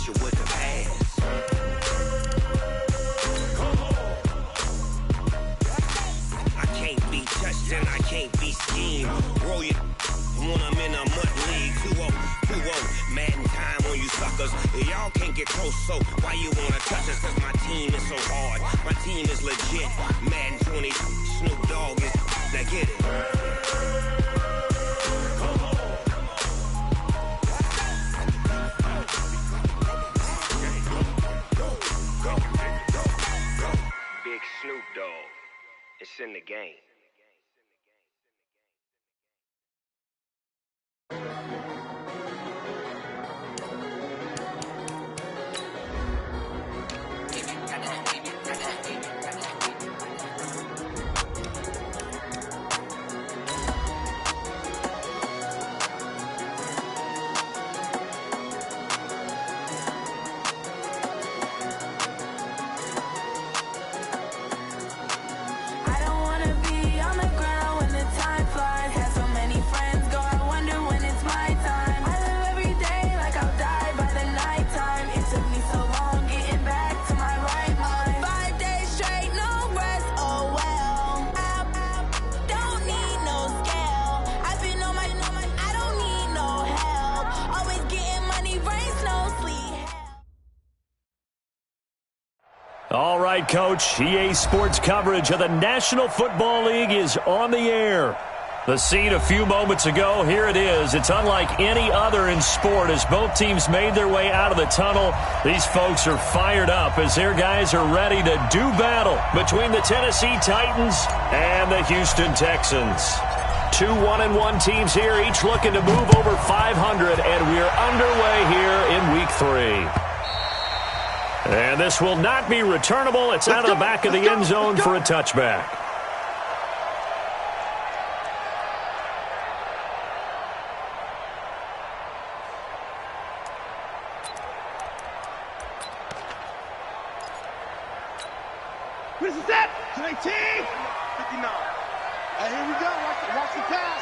hit you with the pass. I can't be touched and I can't be schemed. Roll you when I'm in a mud league. 2-0, 2-0, Madden time on you suckers. Y'all can't get close, so why you wanna touch us? Cause my team is so hard. My team is legit. Madden 20, Snoop Dogg is, now get it. Big Snoop Dogg, it's in the game. All right, Coach, EA Sports coverage of the National Football League is on the air. The scene a few moments ago, here it is. It's unlike any other in sport as both teams made their way out of the tunnel. These folks are fired up as their guys are ready to do battle between the Tennessee Titans and the Houston Texans. Two 1-1 teams here, each looking to move over 500, and we're underway here in Week 3. And this will not be returnable. It's out of the back of the end zone for a touchback. What is that? 19, 59. And here we go. Watch the pass.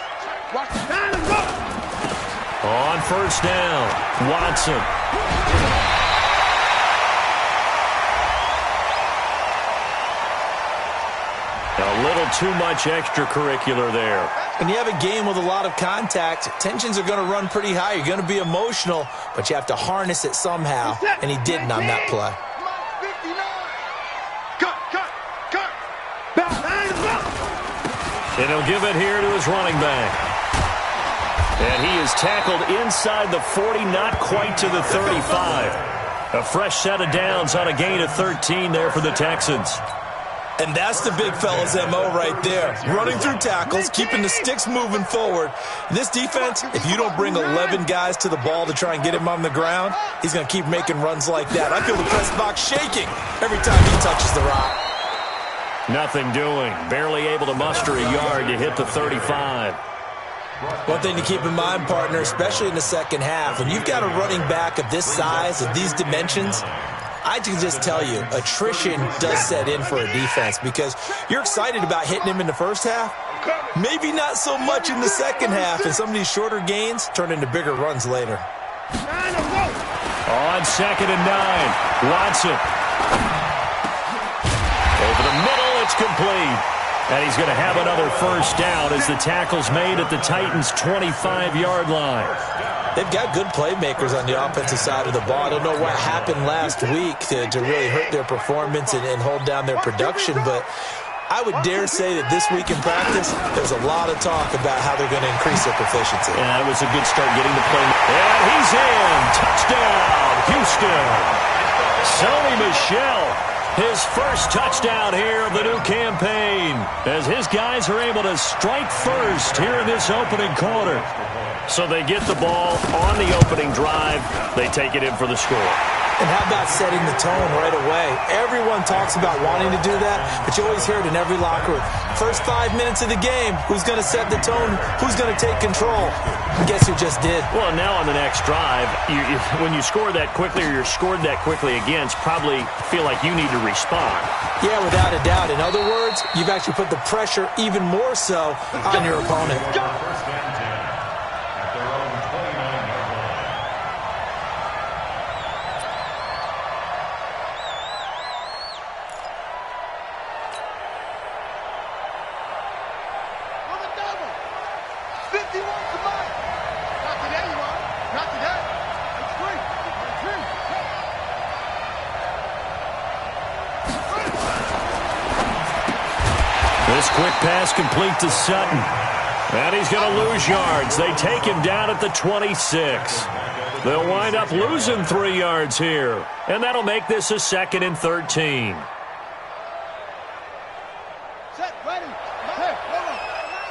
Watch the pass. Let's go. On first down, Watson. A little too much extracurricular there. When you have a game with a lot of contact, tensions are going to run pretty high. You're going to be emotional, but you have to harness it somehow, and he didn't on that play. And he'll give it here to his running back. And he is tackled inside the 40, not quite to the 35. A fresh set of downs on a gain of 13 there for the Texans. And that's the big fella's MO right there. Running through tackles, keeping the sticks moving forward. This defense, if you don't bring 11 guys to the ball to try and get him on the ground, he's going to keep making runs like that. I feel the press box shaking every time he touches the rock. Nothing doing. Barely able to muster a yard to hit the 35. One thing to keep in mind, partner, especially in the second half, when you've got a running back of this size, of these dimensions, I can just tell you, attrition does set in for a defense because you're excited about hitting him in the first half. Maybe not so much in the second half, and some of these shorter gains turn into bigger runs later. On 2nd and 9, Watson. Over the middle, it's complete. And he's going to have another first down as the tackle's made at the Titans' 25-yard line. They've got good playmakers on the offensive side of the ball. I don't know what happened last week to really hurt their performance and hold down their production, but I would dare say that this week in practice, there's a lot of talk about how they're going to increase their proficiency. Yeah, that was a good start getting the play. And he's in. Touchdown, Houston. Sony Michel, his first touchdown here of the new campaign, as his guys are able to strike first here in this opening quarter. So they get the ball on the opening drive. They take it in for the score. And how about setting the tone right away? Everyone talks about wanting to do that, but you always hear it in every locker room. First 5 minutes of the game, who's going to set the tone? Who's going to take control? And guess who just did? Well, now on the next drive, when you score that quickly or you're scored that quickly against, probably feel like you need to respond. Yeah, without a doubt. In other words, you've actually put the pressure even more so on your opponent. This quick pass complete to Sutton. And he's going to lose yards. They take him down at the 26. They'll wind up losing 3 yards here. And that'll make this a 2nd and 13. Set, ready. Hey, hold on.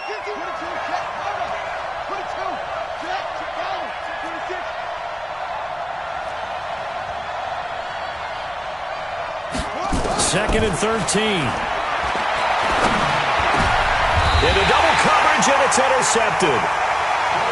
Put it to the check. Hold on. Put it to check. Hold on. 2nd and 13. Into double coverage, and it's intercepted.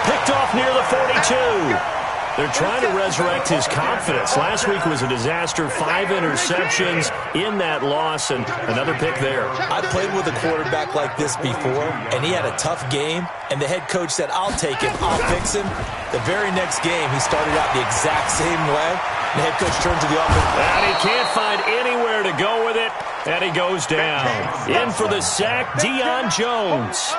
Picked off near the 42. They're trying to resurrect his confidence. Last week was a disaster. 5 interceptions in that loss, and another pick there. I played with a quarterback like this before, and he had a tough game, and the head coach said, I'll take him, I'll fix him. The very next game, he started out the exact same way. The head coach turned to the offense. And he can't find anywhere to go with it, and he goes down. In for the sack, Deion Jones.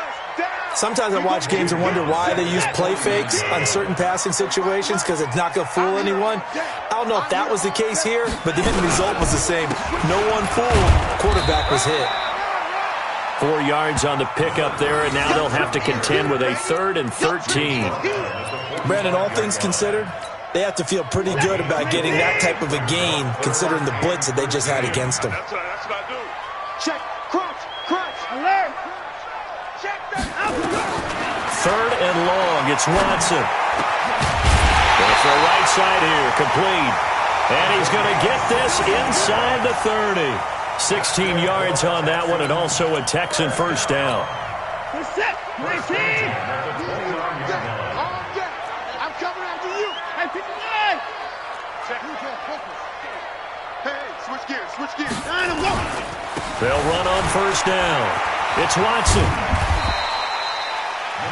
Sometimes I watch games and wonder why they use play fakes on certain passing situations because it's not going to fool anyone. I don't know if that was the case here, but the end result was the same. No one fooled. Quarterback was hit. 4 yards on the pickup there, and now they'll have to contend with a 3rd and 13. Brandon, all things considered, they have to feel pretty good about getting that type of a gain considering the blitz that they just had against them. That's what I do. Check, crunch, alert. Check that out. 3rd and long, it's Watson. Goes to the right side here, complete. And he's going to get this inside the 30. 16 yards on that one, and also a Texan first down. Set, 19. I'm coming after you. Hey, pick the line. Check. Hey, switch gears. I'm going. They'll run on first down. It's Watson.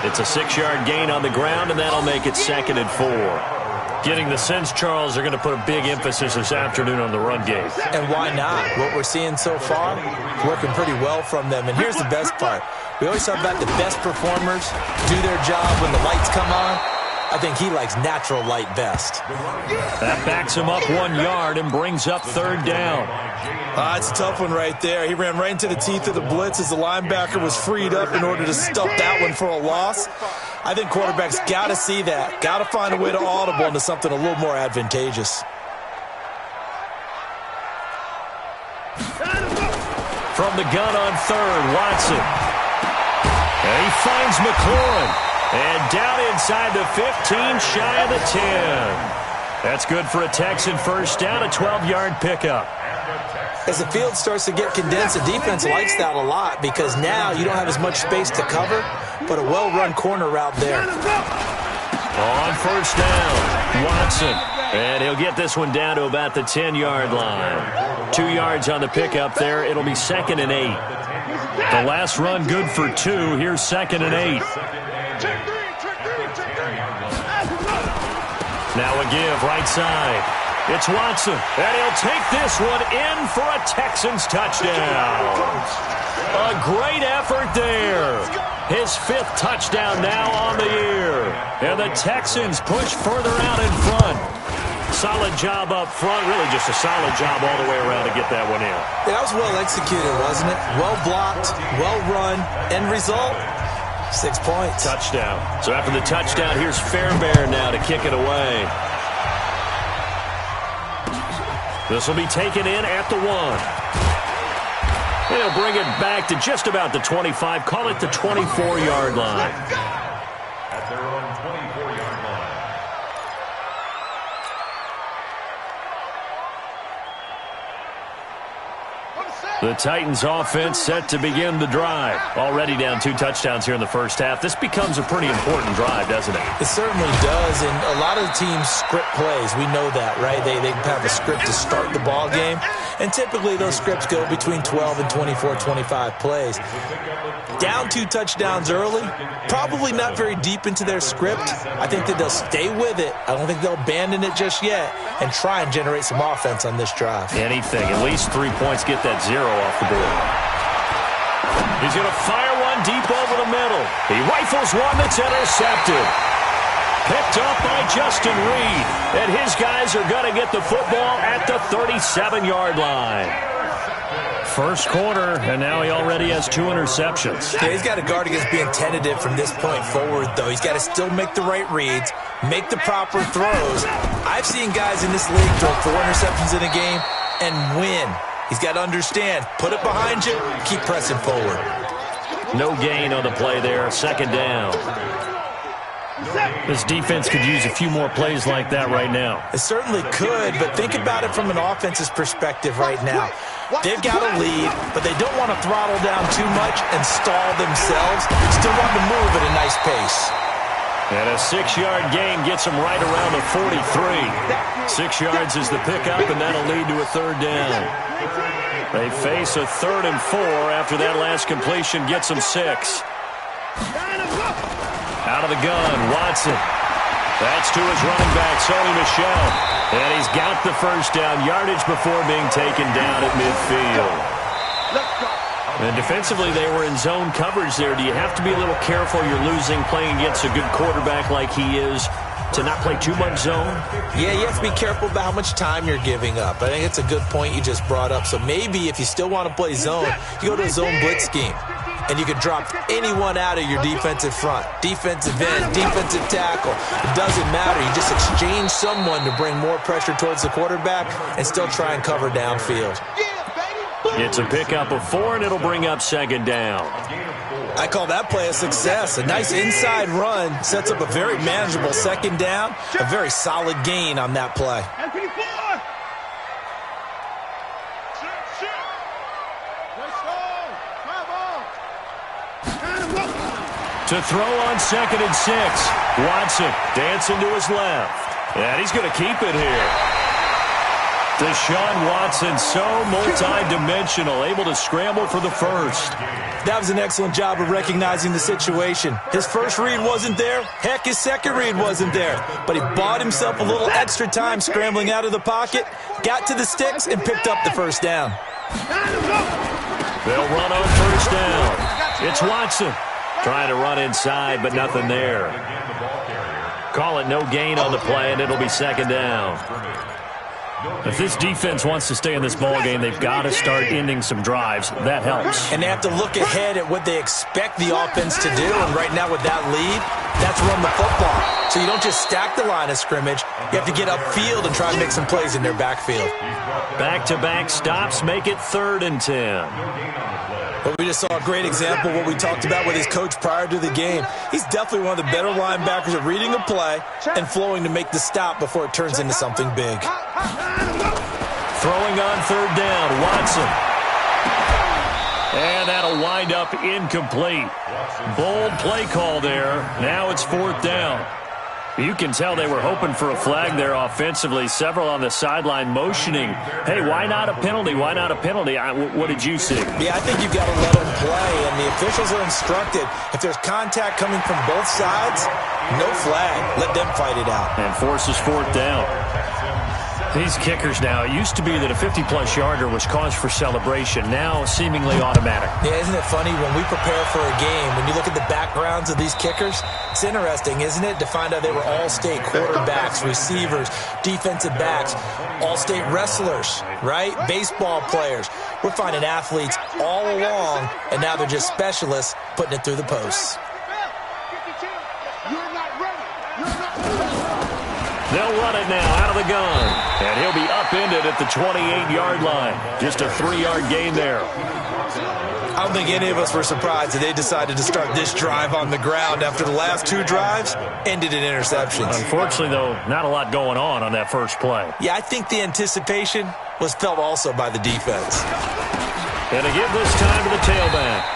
It's a 6-yard gain on the ground, and that'll make it 2nd and 4. Getting the sense, Charles, they're going to put a big emphasis this afternoon on the run game. And why not? What we're seeing so far, working pretty well from them. And here's the best part. We always talk about the best performers do their job when the lights come on. I think he likes natural light best. That backs him up 1 yard and brings up 3rd down. It's a tough one right there. He ran right into the teeth of the blitz as the linebacker was freed up in order to stuff that one for a loss. I think quarterbacks got to see that. Got to find a way to audible into something a little more advantageous. From the gun on 3rd, Watson. And he finds McLaurin. And down inside the 15, shy of the 10. That's good for a Texan first down, a 12-yard pickup. As the field starts to get condensed, the defense likes that a lot because now you don't have as much space to cover, but a well-run corner route there. On first down, Watson. And he'll get this one down to about the 10-yard line. 2 yards on the pickup there. It'll be 2nd and 8. The last run good for 2. Here's 2nd and 8. Now a give, right side. It's Watson, and he'll take this one in for a Texans touchdown. A great effort there. His 5th touchdown now on the year. And the Texans push further out in front. Solid job up front, really just a solid job all the way around to get that one in. Yeah, that was well executed, wasn't it? Well blocked, well run, end result. 6 points. Touchdown. So after the touchdown, here's Fairbairn now to kick it away. This will be taken in at the 1. And he'll bring it back to just about the 25. Call it the 24-yard line. At their own 24-yard line. The Titans offense set to begin the drive. Already down 2 touchdowns here in the first half. This becomes a pretty important drive, doesn't it? It certainly does, and a lot of the teams script plays. We know that, right? They have a script to start the ball game, and typically those scripts go between 12 and 24, 25 plays. Down 2 touchdowns early, probably not very deep into their script. I think that they'll stay with it. I don't think they'll abandon it just yet and try and generate some offense on this drive. Anything, at least 3 points, get that 0 off the board. He's going to fire one deep over the middle. He rifles one that's intercepted. Picked up by Justin Reed. And his guys are going to get the football at the 37-yard line. First quarter, and now he already has 2 interceptions. Yeah, he's got to guard against being tentative from this point forward, though. He's got to still make the right reads, make the proper throws. I've seen guys in this league throw 4 interceptions in a game and win. He's got to understand, put it behind you, keep pressing forward. No gain on the play there, second down. This defense could use a few more plays like that right now. It certainly could, but think about it from an offense's perspective right now. They've got a lead, but they don't want to throttle down too much and stall themselves. Still want to move at a nice pace. And a 6-yard gain gets them right around the 43. 6 yards is the pickup, and that'll lead to a third down. They face a 3rd and 4 after that last completion gets them 6. Out of the gun, Watson. That's to his running back, Sony Michel. And he's got the first down yardage before being taken down at midfield. And defensively, they were in zone coverage there. Do you have to be a little careful? You're losing playing against a good quarterback like he is to not play too much zone? Yeah, you have to be careful about how much time you're giving up. I think it's a good point you just brought up. So maybe if you still want to play zone, you go to a zone blitz scheme. And you can drop anyone out of your defensive front. Defensive end, defensive tackle. It doesn't matter. You just exchange someone to bring more pressure towards the quarterback and still try and cover downfield. It's a pickup of 4, and it'll bring up second down. I call that play a success. A nice inside run sets up a very manageable second down. A very solid gain on that play. To throw on 2nd and 6. Watson dancing to his left. And he's going to keep it here. Deshaun Watson, so multi-dimensional, able to scramble for the first. That was an excellent job of recognizing the situation. His first read wasn't there. Heck, his second read wasn't there. But he bought himself a little extra time scrambling out of the pocket, got to the sticks, and picked up the first down. They'll run on first down. It's Watson. Trying to run inside, but nothing there. Call it no gain on the play, and it'll be second down. If this defense wants to stay in this ballgame, they've got to start ending some drives. That helps. And they have to look ahead at what they expect the offense to do. And right now with that lead, that's run the football. So you don't just stack the line of scrimmage. You have to get upfield and try and make some plays in their backfield. Back-to-back stops make it 3rd and 10. But we just saw a great example of what we talked about with his coach prior to the game. He's definitely one of the better linebackers at reading a play and flowing to make the stop before it turns into something big. Throwing on 3rd down, Watson. And that'll wind up incomplete. Bold play call there. Now it's 4th down. You can tell they were hoping for a flag there offensively. Several on the sideline motioning, hey, why not a penalty? Why not a penalty? What did you see? Yeah, I think you've got to let them play, and the officials are instructed. If there's contact coming from both sides, no flag. Let them fight it out. And forces 4th down. These kickers now, it used to be that a 50-plus yarder was cause for celebration. Now, seemingly automatic. Yeah, isn't it funny when we prepare for a game, when you look at the backgrounds of these kickers, it's interesting, isn't it, to find out they were all-state quarterbacks, receivers, defensive backs, all-state wrestlers, right? Baseball players. We're finding athletes all along, and now they're just specialists putting it through the posts. They'll run it now out of the gun. And he'll be upended at the 28-yard line. Just a 3-yard gain there. I don't think any of us were surprised that they decided to start this drive on the ground after the last 2 drives ended in interceptions. Unfortunately, though, not a lot going on that first play. Yeah, I think the anticipation was felt also by the defense. And to give this time to the tailback.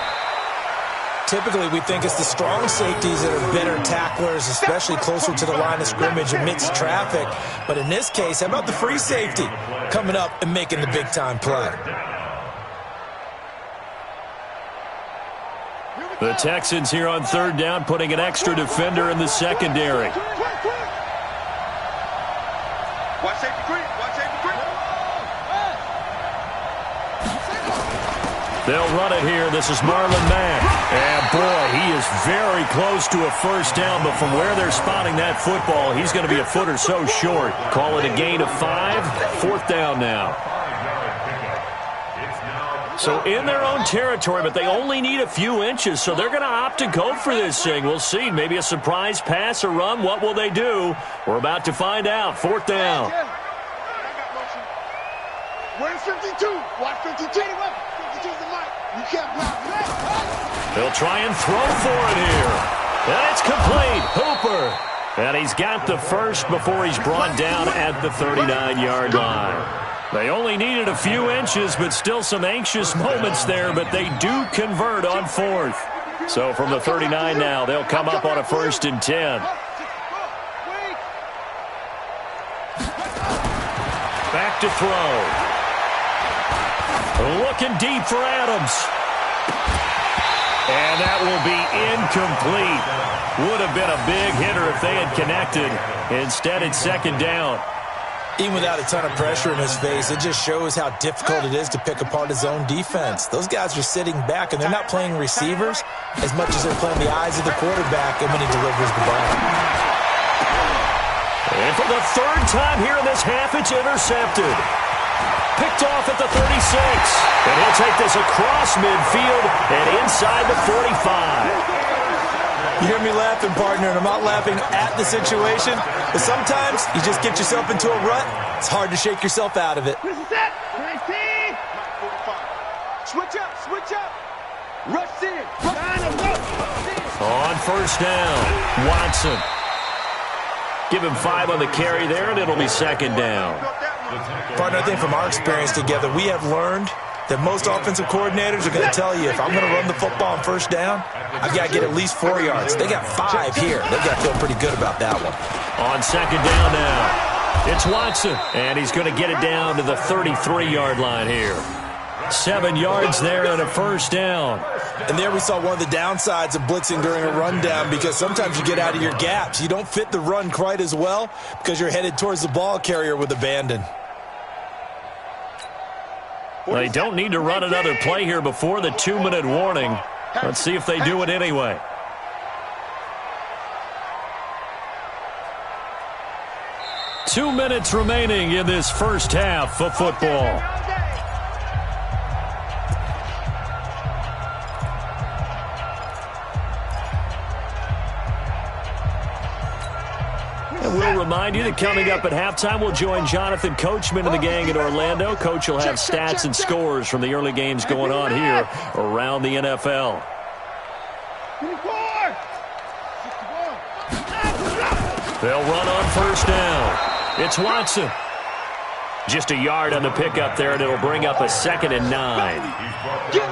Typically, we think it's the strong safeties that are better tacklers, especially closer to the line of scrimmage amidst traffic. But in this case, how about the free safety coming up and making the big-time play? The Texans here on 3rd down, putting an extra defender in the secondary. Watch safety green. Watch safety green. They'll run it here. This is Marlon Mack. And, boy, he is very close to a first down, but from where they're spotting that football, he's going to be a foot or so short. Call it a gain of 5. 4th down now. So in their own territory, but they only need a few inches, so they're going to opt to go for this thing. We'll see. Maybe a surprise pass or run. What will they do? We're about to find out. 4th down. Where's 52? Watch 52. 52's the mic. You can't block that. They'll try and throw for it here. And it's complete. Hooper. And he's got the first before he's brought down at the 39-yard line. They only needed a few inches, but still some anxious moments there, but they do convert on 4th. So from the 39 now, they'll come up on a 1st and 10. Back to throw. Looking deep for Adams. And that will be incomplete. Would have been a big hitter if they had connected. Instead, it's 2nd down. Even without a ton of pressure in his face, it just shows how difficult it is to pick apart his own defense. Those guys are sitting back, and they're not playing receivers as much as they're playing the eyes of the quarterback and when he delivers the ball. And for the 3rd time here in this half, it's intercepted. Picked off at the 36. And he'll take this across midfield and inside the 45. You hear me laughing, partner, and I'm not laughing at the situation, but sometimes you just get yourself into a rut. It's hard to shake yourself out of it. Switch up, switch up. Rush in. On 1st down, Watson. Give him 5 on the carry there, and it'll be 2nd down. Partner, I think from our experience together, we have learned that most offensive coordinators are going to tell you, if I'm going to run the football on 1st down, I've got to get at least 4 yards. They got 5 here. They've got to feel pretty good about that one. On 2nd down now, it's Watson, and he's going to get it down to the 33-yard line here. 7 yards there and a 1st down. And there we saw one of the downsides of blitzing during a rundown, because sometimes you get out of your gaps. You don't fit the run quite as well because you're headed towards the ball carrier with abandon. They don't need to run another play here before the 2-minute warning. Let's see if they do it anyway. Two minutes remaining in this first half of football. And we'll remind you that coming up at halftime, we'll join Jonathan Coachman and the gang in Orlando. Coach will have stats and scores from the early games going on here around the NFL. They'll run on 1st down. It's Watson. Just a yard on the pickup there, and it'll bring up a 2nd and 9.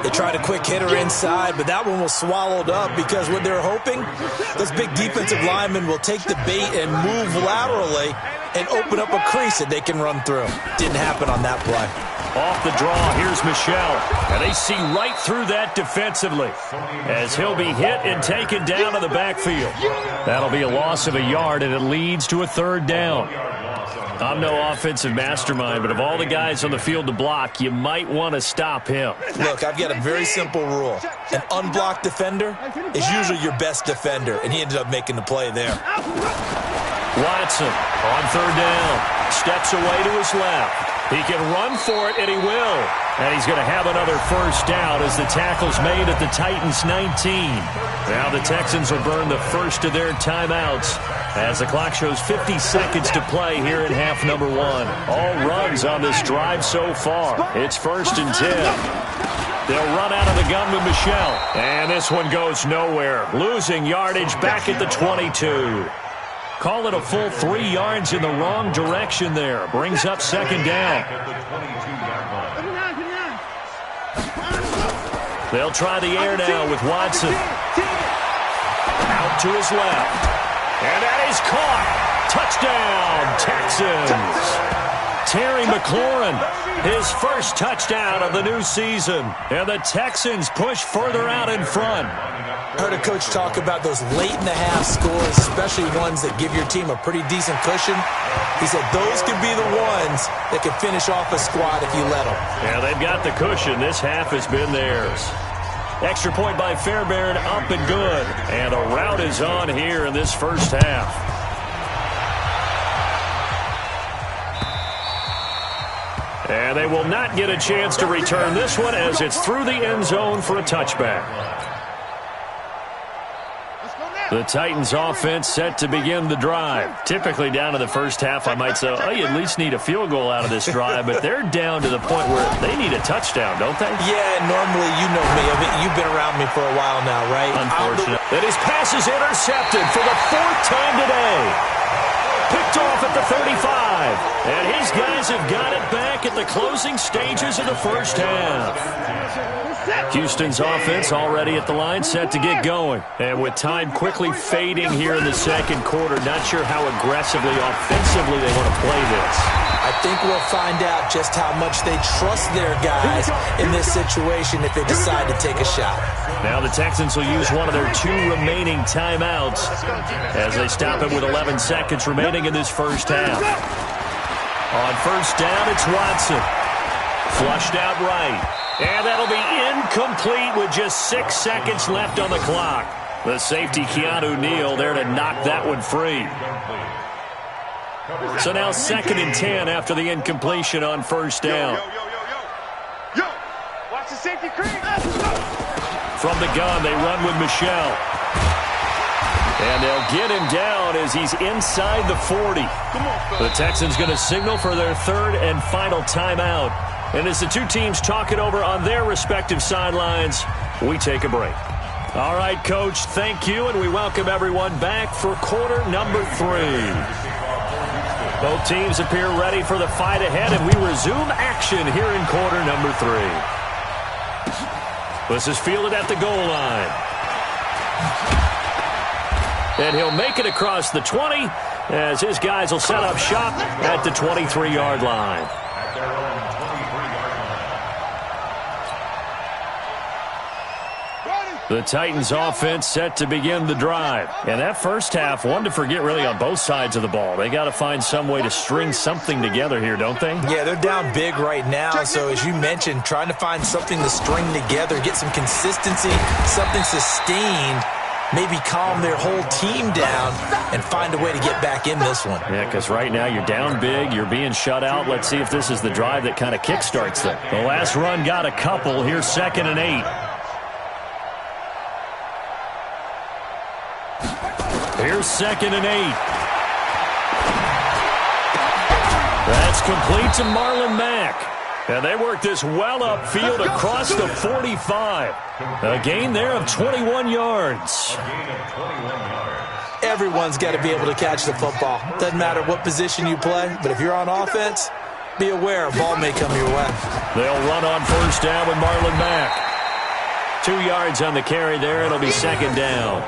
They tried a quick hitter inside, but that one was swallowed up because what they're hoping, those big defensive linemen will take the bait and move laterally and open up a crease that they can run through. Didn't happen on that play. Off the draw, here's Michelle. And they see right through that defensively as he'll be hit and taken down to the backfield. That'll be a loss of a yard, and it leads to a 3rd down. I'm no offensive mastermind, but of all the guys on the field to block, you might want to stop him. Look, I've got a very simple rule. An unblocked defender is usually your best defender, and he ended up making the play there. Watson on 3rd down. Steps away to his left. He can run for it, and he will. And he's going to have another 1st down as the tackle's made at the Titans' 19. Now the Texans will burn the first of their timeouts as the clock shows 50 seconds to play here in half number 1. All runs on this drive so far. It's 1st and 10. They'll run out of the gun with Michelle. And this one goes nowhere. Losing yardage back at the 22. Call it a full 3 yards in the wrong direction there. Brings up 2nd down. They'll try the air now with Watson. Out to his left. And that is caught. Touchdown, Texans. Terry McLaurin, his first touchdown of the new season. And the Texans push further out in front. I heard a coach talk about those late-in-the-half scores, especially ones that give your team a pretty decent cushion. He said those could be the ones that could finish off a squad if you let them. Yeah, they've got the cushion. This half has been theirs. Extra point by Fairbairn, up and good. And a rout is on here in this first half. And they will not get a chance to return this one as it's through the end zone for a touchback. The Titans offense set to begin the drive. Typically down to the first half, I might say, oh, you at least need a field goal out of this drive, but they're down to the point where they need a touchdown, don't they? Yeah, normally, you know me. I mean, you've been around me for a while now, right? Unfortunate. That his pass is intercepted for the 4th time today. Picked off at the 35. And his guys have got it back at the closing stages of the first half. Houston's offense already at the line, set to get going. And with time quickly fading here in the second quarter, not sure how aggressively, offensively they want to play this. I think we'll find out just how much they trust their guys in this situation if they decide to take a shot. Now the Texans will use one of their 2 remaining timeouts as they stop it with 11 seconds remaining in this first half. On first down, it's Watson. Flushed out right. And that'll be incomplete with just 6 seconds left on the clock. The safety, Keanu Neal, there to knock that one free. So now 2nd and 10 after the incompletion on first down. Yo, watch the safety creep. From the gun, they run with Michel. And they'll get him down as he's inside the 40. The Texans going to signal for their 3rd and final timeout. And as the 2 teams talk it over on their respective sidelines, we take a break. All right, Coach, thank you, and we welcome everyone back for quarter number 3. Both teams appear ready for the fight ahead, and we resume action here in quarter number 3. This is fielded at the goal line. And he'll make it across the 20 as his guys will set up shop at the 23-yard line. The Titans offense set to begin the drive. And that first half, one to forget really on both sides of the ball. They got to find some way to string something together here, don't they? Yeah, they're down big right now. So as you mentioned, trying to find something to string together, get some consistency, something sustained, maybe calm their whole team down and find a way to get back in this one. Yeah, because right now you're down big, you're being shut out. Let's see if this is the drive that kind of kickstarts them. The last run got a couple. Here's 2nd and 8. Here's 2nd and 8. That's complete to Marlon Mack. And they work this well upfield across the 45. A gain there of 21 yards. Everyone's got to be able to catch the football. Doesn't matter what position you play, but if you're on offense, be aware a ball may come your way. They'll run on first down with Marlon Mack. 2 yards on the carry there. It'll be 2nd down.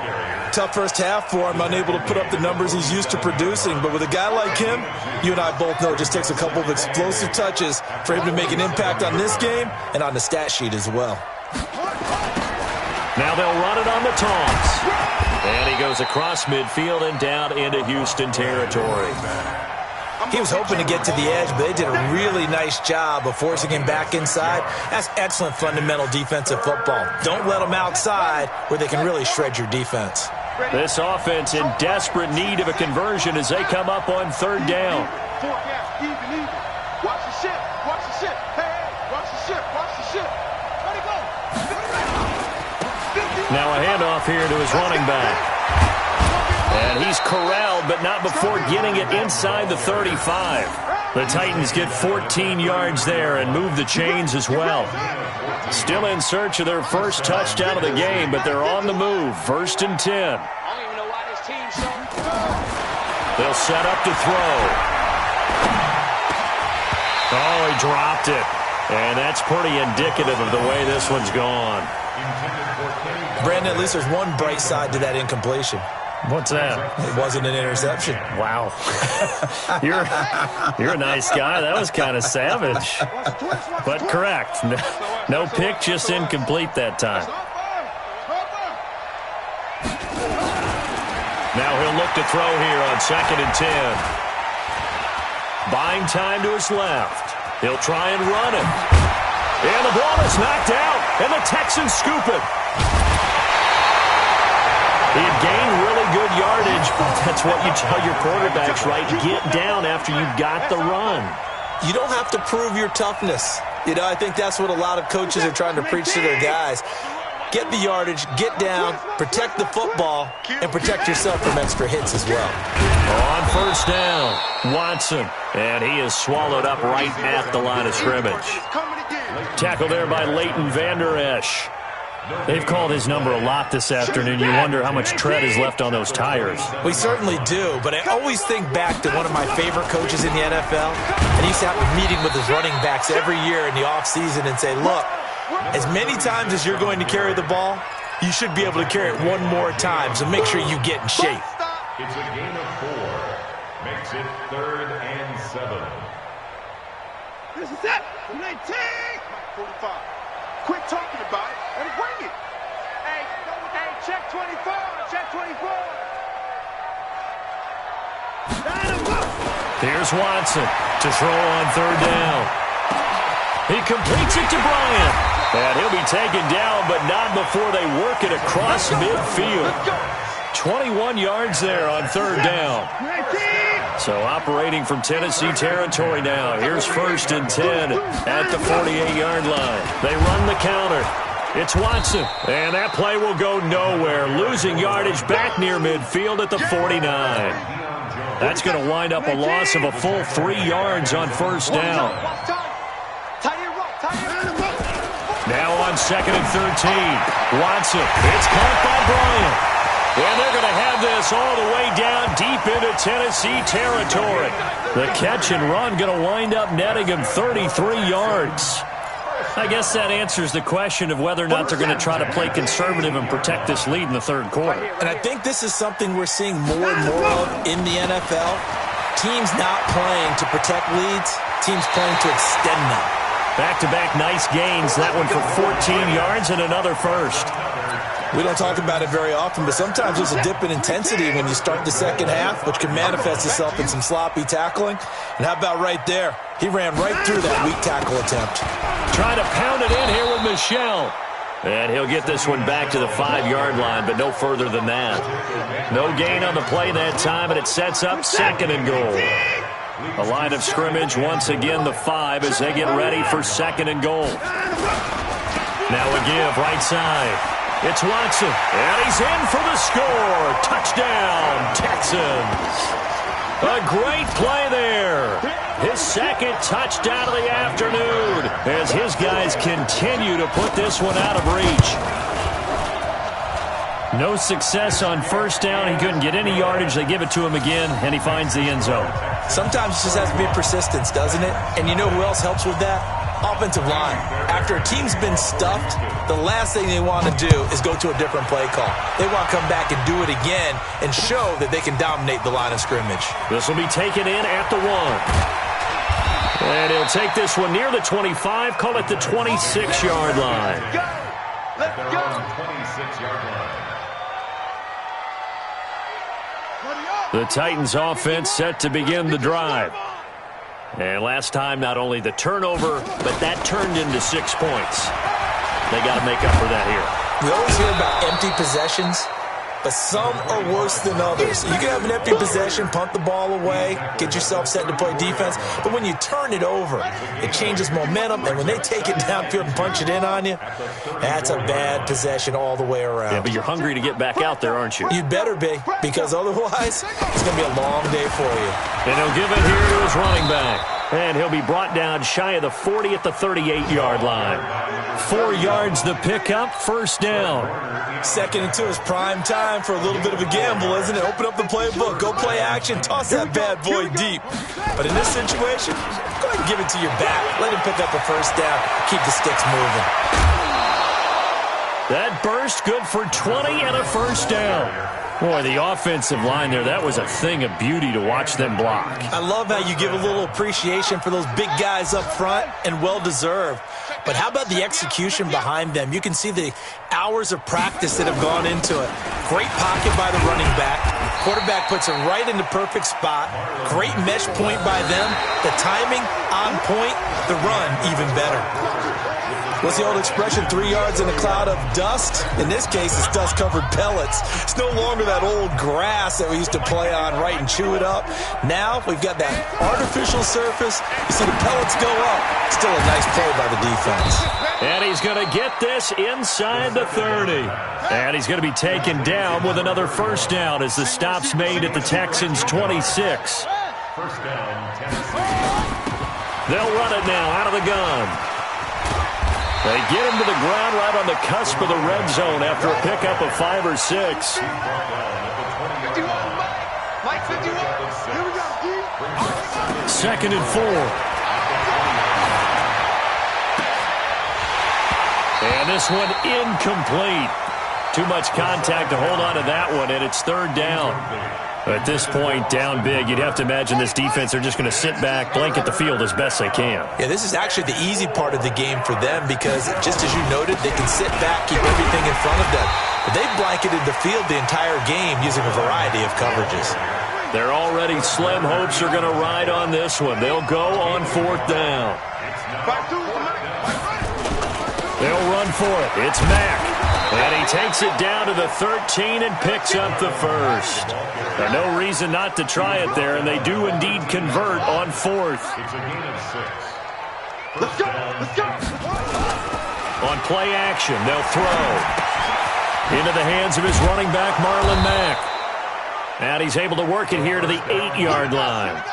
Tough first half for him, unable to put up the numbers he's used to producing. But with a guy like him, you and I both know it just takes a couple of explosive touches for him to make an impact on this game and on the stat sheet as well. Now they'll run it on the taunts. And he goes across midfield and down into Houston territory. He was hoping to get to the edge, but they did a really nice job of forcing him back inside. That's excellent fundamental defensive football. Don't let them outside where they can really shred your defense. This offense in desperate need of a conversion as they come up on 3rd down. Even. Watch the ship. Watch the ship. Hey, watch the ship. Watch the ship. Let it go. Now a handoff here to his running back. And he's corralled, but not before getting it inside the 35. The Titans get 14 yards there and move the chains as well. Still in search of their first touchdown of the game, but they're on the move. 1st and 10. They'll set up to throw. Oh, he dropped it. And that's pretty indicative of the way this one's gone. Brandon, at least there's one bright side to that incompletion. What's that? It wasn't an interception. Wow. You're a nice guy. That was kind of savage. But correct. No pick, just incomplete that time. Now he'll look to throw here on 2nd and 10. Buying time to his left. He'll try and run it. And the ball is knocked out, and the Texans scoop it. He had gained really good yardage, but that's what you tell your quarterbacks, right? Get down after you got the run. You don't have to prove your toughness. I think that's what a lot of coaches are trying to preach to their guys. Get the yardage, get down, protect the football, and protect yourself from extra hits as well. On first down, Watson. And he is swallowed up right at the line of scrimmage. Tackled there by Leighton Vander Esch. They've called his number a lot this afternoon. You wonder how much tread is left on those tires. We certainly do, but I always think back to one of my favorite coaches in the NFL, and he used to have a meeting with his running backs every year in the offseason and say, look, as many times as you're going to carry the ball, you should be able to carry it one more time, so make sure you get in shape. It's a gain of 4. Makes it 3rd and 7. This is it. 19. 45. Quit talking about it and bring it. Hey, check 24. Check 24. Here's Watson to throw on third down. He completes it to Bryant. And he'll be taken down, but not before they work it across midfield. 21 yards there on third down. So operating from Tennessee territory now. Here's 1st and 10 at the 48-yard line. They run the counter. It's Watson, and that play will go nowhere. Losing yardage back near midfield at the 49. That's going to wind up a loss of a full 3 yards on first down. Now on 2nd and 13. Watson, it's caught by Bryant. And they're going to have this all the way down deep into Tennessee territory. The catch and run going to wind up netting him 33 yards. I guess that answers the question of whether or not they're going to try to play conservative and protect this lead in the third quarter. And I think this is something we're seeing more and more of in the NFL. Teams not playing to protect leads, teams playing to extend them. Back-to-back nice gains. That one for 14 yards and another first. We don't talk about it very often, but sometimes there's a dip in intensity when you start the second half, which can manifest itself in some sloppy tackling. And how about right there? He ran right through that weak tackle attempt. Trying to pound it in here with Michel. And he'll get this one back to the 5-yard line, but no further than that. No gain on the play that time, and it sets up 2nd and goal. The line of scrimmage, once again, the 5 as they get ready for 2nd and goal. Now a give, right side. It's Watson, and he's in for the score. Touchdown, Texans. A great play there. His 2nd touchdown of the afternoon as his guys continue to put this one out of reach. No success on first down. He couldn't get any yardage. They give it to him again, and he finds the end zone. Sometimes it just has to be persistence, doesn't it? And you know who else helps with that? Offensive line. After a team's been stuffed, the last thing they want to do is go to a different play call. They want to come back and do it again and show that they can dominate the line of scrimmage. This will be taken in at the 1. And he'll take this one near the 25, call it the 26-yard line. Let's go. 26-yard line. The Titans offense set to begin the drive. And last time, not only the turnover, but that turned into 6 points. They got to make up for that here. We always hear about empty possessions, but some are worse than others. You can have an empty possession, punt the ball away, get yourself set to play defense, but when you turn it over, it changes momentum, and when they take it downfield and punch it in on you, that's a bad possession all the way around. Yeah, but you're hungry to get back out there, aren't you? You'd better be, because otherwise, it's going to be a long day for you. And he'll give it here to his running back. And he'll be brought down shy of the 40 at the 38-yard line. 4 yards the pickup, first down. 2nd and 2 is prime time for a little bit of a gamble, isn't it? Open up the playbook, go play action, toss that bad boy deep. But in this situation, go ahead and give it to your back. Let him pick up a first down, keep the sticks moving. That burst good for 20 and a first down. Boy, the offensive line there, that was a thing of beauty to watch them block. I love how you give a little appreciation for those big guys up front, and well-deserved. But how about the execution behind them? You can see the hours of practice that have gone into it. Great pocket by the running back. Quarterback puts it right in the perfect spot. Great mesh point by them. The timing on point. The run even better. What's the old expression, 3 yards in a cloud of dust? In this case, it's dust-covered pellets. It's no longer that old grass that we used to play on, right, and chew it up. Now we've got that artificial surface. You see the pellets go up. Still a nice play by the defense. And he's going to get this inside the 30. And he's going to be taken down with another first down as the stop's made at the Texans' 26. First down, Tennessee. They'll run it now out of the gun. They get him to the ground right on the cusp of the red zone after a pickup of 5 or 6. Second and 4. And this one incomplete. Too much contact to hold on to that one, and it's third down. At this point, down big, you'd have to imagine this defense are just going to sit back, blanket the field as best they can. Yeah, this is actually the easy part of the game for them because, just as you noted, they can sit back, keep everything in front of them. But they've blanketed the field the entire game using a variety of coverages. Their already slim hopes are going to ride on this one. They'll go on fourth down. They'll run for it. It's Mack. And he takes it down to the 13 and picks up the first. There's no reason not to try it there, and they do indeed convert on fourth. It's a gain of 6. Let's go! Let's go! On play action, they'll throw. Into the hands of his running back, Marlon Mack. And he's able to work it here to the 8-yard line.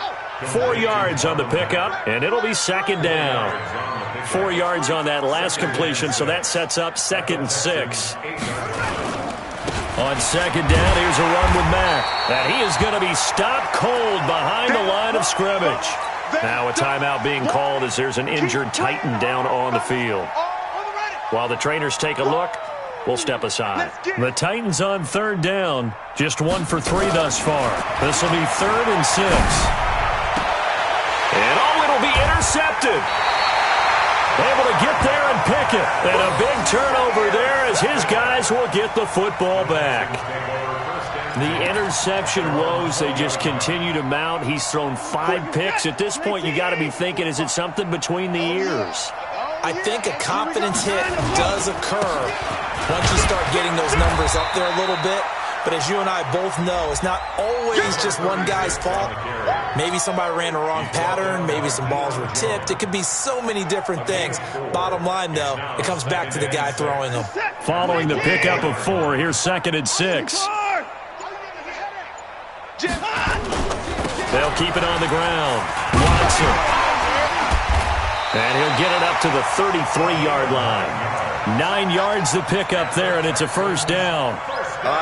4 yards on the pickup, and it'll be second down. 4 yards on that last completion, so that sets up second and 6. On second down, here's a run with Mack. And he is going to be stopped cold behind the line of scrimmage. Now a timeout being called as there's an injured Titan down on the field. While the trainers take a look, we'll step aside. The Titans on third down, just 1 for 3 thus far. This will be third and 6. And it'll be intercepted. Able to get there and pick it. And a big turnover there as his guys will get the football back. The interception woes, they just continue to mount. He's thrown 5 picks. At this point, you got to be thinking, is it something between the ears? I think a confidence hit does occur once you start getting those numbers up there a little bit. But as you and I both know, it's not always just one guy's fault. Maybe somebody ran a wrong pattern. Maybe some balls were tipped. It could be so many different things. Bottom line, though, it comes back to the guy throwing them. Following the pickup of 4, here's second and 6. They'll keep it on the ground. Watson. And he'll get it up to the 33-yard line. 9 yards to pick up there, and it's a first down.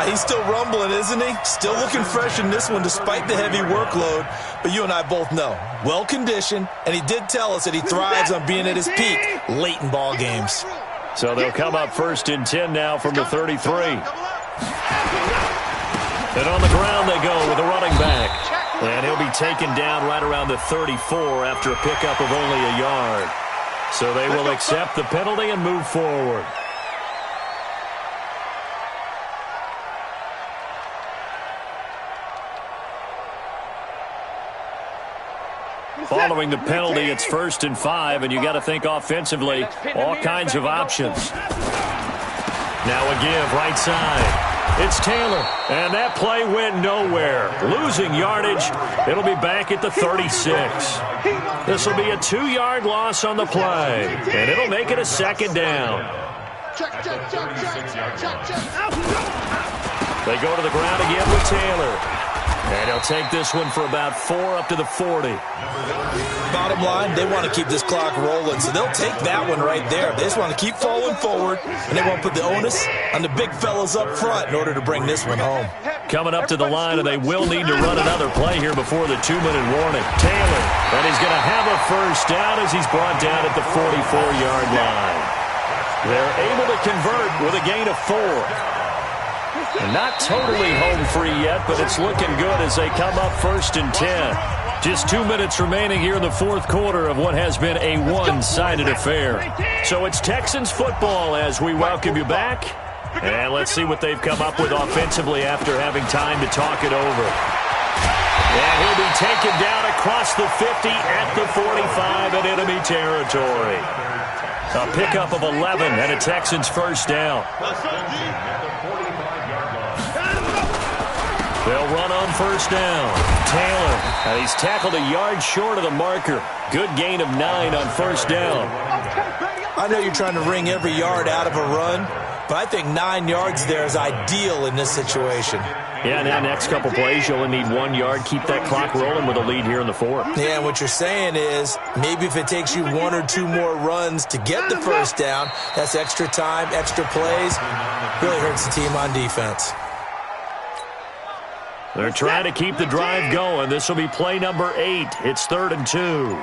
He's still rumbling, isn't he? Still looking fresh in this one despite the heavy workload. But you and I both know, well-conditioned, and he did tell us that he thrives on being at his peak late in ball games. So they'll come up first and 10 now from the 33. And on the ground they go with a running back. And he'll be taken down right around the 34 after a pickup of only a yard. So they will accept the penalty and move forward. Following the penalty, it's first and 5, and you got to think offensively, all kinds of options. Now a give, right side. It's Taylor, and that play went nowhere. Losing yardage, it'll be back at the 36. This will be a 2-yard loss on the play, and it'll make it a second down. They go to the ground again with Taylor. And he'll take this one for about 4 up to the 40. Bottom line, they want to keep this clock rolling, so they'll take that one right there. They just want to keep falling forward, and they want to put the onus on the big fellas up front in order to bring this one home. Coming up to the line, and they will need to run another play here before the 2-minute warning. Taylor, and he's going to have a first down as he's brought down at the 44-yard line. They're able to convert with a gain of 4. And not totally home free yet, but it's looking good as they come up first and 10. Just 2 minutes remaining here in the fourth quarter of what has been a one-sided affair. So it's Texans football as we welcome you back And let's see what they've come up with offensively after having time to talk it over. And he'll be taken down across the 50 at the 45 in enemy territory. A pickup of 11 and a Texans first down. They'll run on first down. Taylor, he's tackled a yard short of the marker. Good gain of 9 on first down. I know you're trying to wring every yard out of a run, but I think 9 yards there is ideal in this situation. Yeah, now next couple plays, you'll only need 1 yard. Keep that clock rolling with a lead here in the fourth. Yeah, and what you're saying is maybe if it takes you 1 or 2 more runs to get the first down, that's extra time, extra plays. Really hurts the team on defense. They're trying to keep the drive going. This will be play number 8. It's 3rd and 2.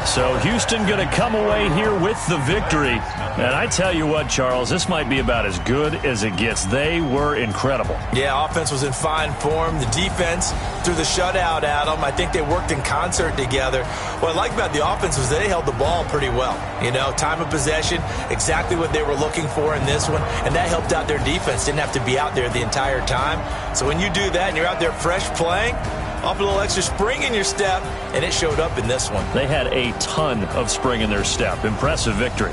So Houston going to come away here with the victory. And I tell you what, Charles, this might be about as good as it gets. They were incredible. Yeah, offense was in fine form. The defense threw the shutout at them. I think they worked in concert together. What I like about the offense was they held the ball pretty well. You know, time of possession, exactly what they were looking for in this one. And that helped out their defense. Didn't have to be out there the entire time. So when you do that and you're out there fresh playing, off a little extra spring in your step, and it showed up in this one. They had a ton of spring in their step. Impressive victory.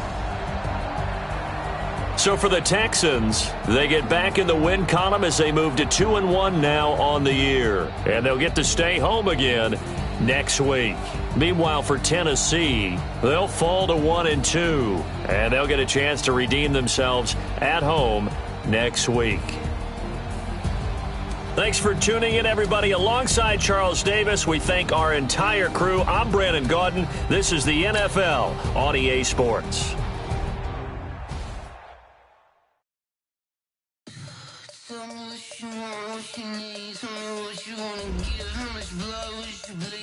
So for the Texans, they get back in the win column as they move to 2-1 now on the year. And they'll get to stay home again next week. Meanwhile, for Tennessee, they'll fall to 1-2. And they'll get a chance to redeem themselves at home next week. Thanks for tuning in, everybody. Alongside Charles Davis, we thank our entire crew. I'm Brandon Gaudin. This is the NFL on EA Sports. Tell me what you want, what you need. Tell me what you wanna give. How much blood would you bleed?